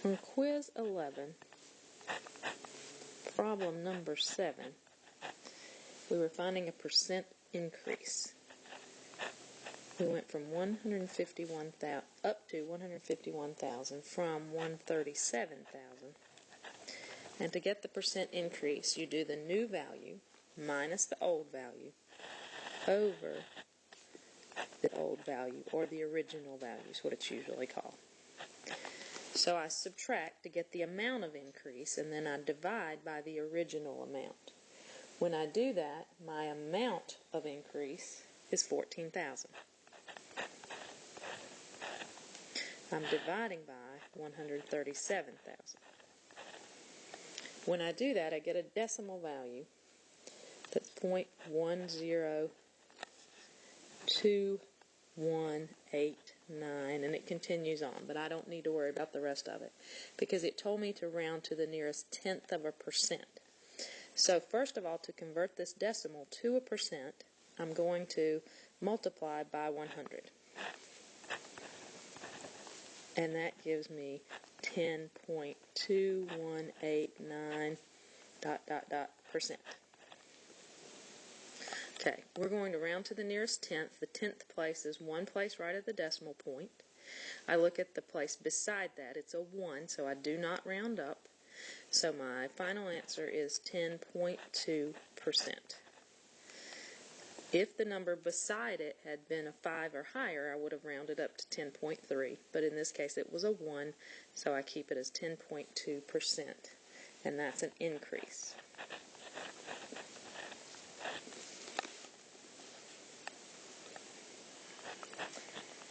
On quiz 11, problem number 7, we were finding a percent increase. We went from 151,000 up to 151,000 from 137,000. And to get the percent increase, you do the new value minus the old value over the old value, or the original value is what it's usually called. So I subtract to get the amount of increase, and then I divide by the original amount. When I do that, my amount of increase is 14,000. I'm dividing by 137,000. When I do that, I get a decimal value that's 0.102189, and it continues on, but I don't need to worry about the rest of it because it told me to round to the nearest tenth of a percent. So first of all, to convert this decimal to a percent, I'm going to multiply by 100. And that gives me 10.2189 ... percent. Okay, we're going to round to the nearest tenth. The tenth place is one place right at the decimal point. I look at the place beside that. It's a 1, so I do not round up. So my final answer is 10.2%. If the number beside it had been a 5 or higher, I would have rounded up to 10.3. But in this case, it was a 1, so I keep it as 10.2%. And that's an increase.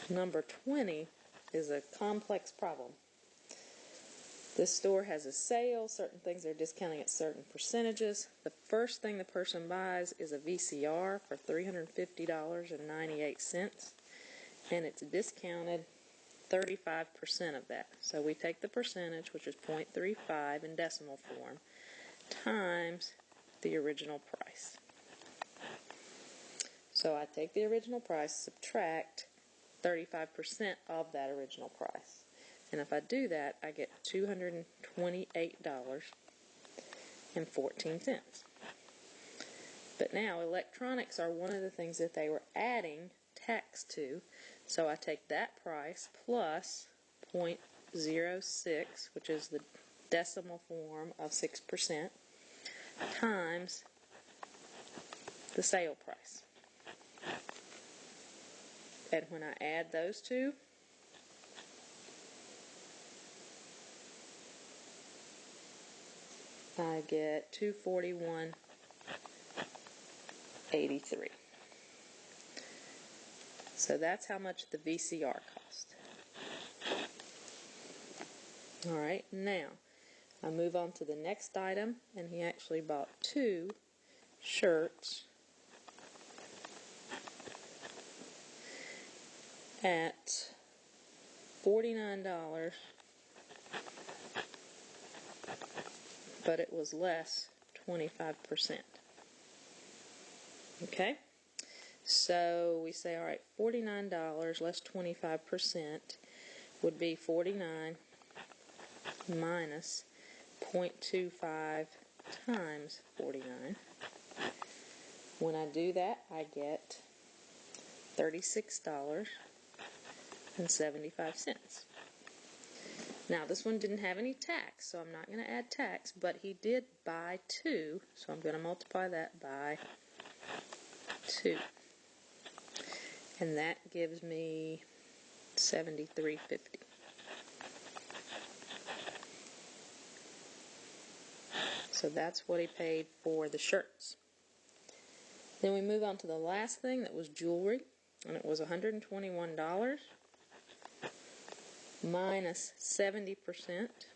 Number 20 is a complex problem. This store has a sale. Certain things are discounting at certain percentages. The first thing the person buys is a VCR for $350.98, and it's discounted 35% of that. So we take the percentage, which is 0.35 in decimal form, times the original price. So I take the original price, subtract 35% of that original price. And if I do that, I get $228.14. But now electronics are one of the things that they were adding tax to. So I take that price plus 0.06, which is the decimal form of 6%, times the sale price. And when I add those two, I get $241.83. So that's how much the VCR cost. Alright, now I move on to the next item, and he actually bought 2 shirts at $49, but it was less 25%. Okay? So we say, all right, $49 less 25% would be 49 minus 0.25 times 49. When I do that, I get $36.75. Now, this one didn't have any tax, so I'm not going to add tax, but he did buy 2, so I'm going to multiply that by 2. And that gives me $73.50. So that's what he paid for the shirts. Then we move on to the last thing, that was jewelry, and it was $121 minus 70%.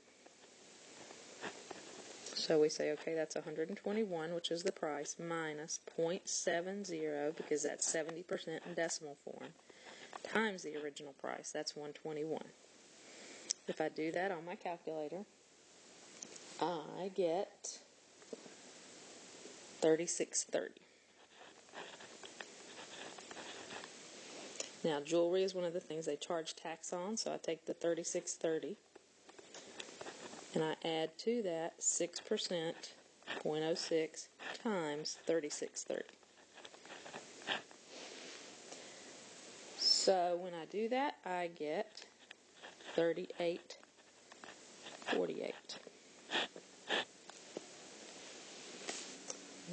So we say, okay, that's 121, which is the price, minus 0.70, because that's 70% in decimal form, times the original price, that's 121. If I do that on my calculator, I get $36.30. Now, jewelry is one of the things they charge tax on, so I take the $36.30 And I add to that 6%, 0.06 times 3630. So when I do that, I get 3848.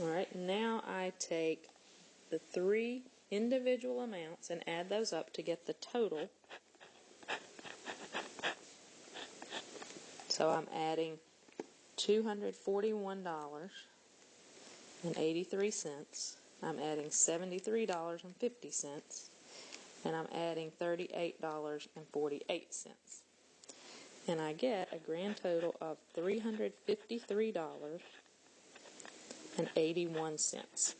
Alright, now I take the three individual amounts and add those up to get the total. So I'm adding $241.83. I'm adding $73.50. And I'm adding $38.48. And I get a grand total of $353.81.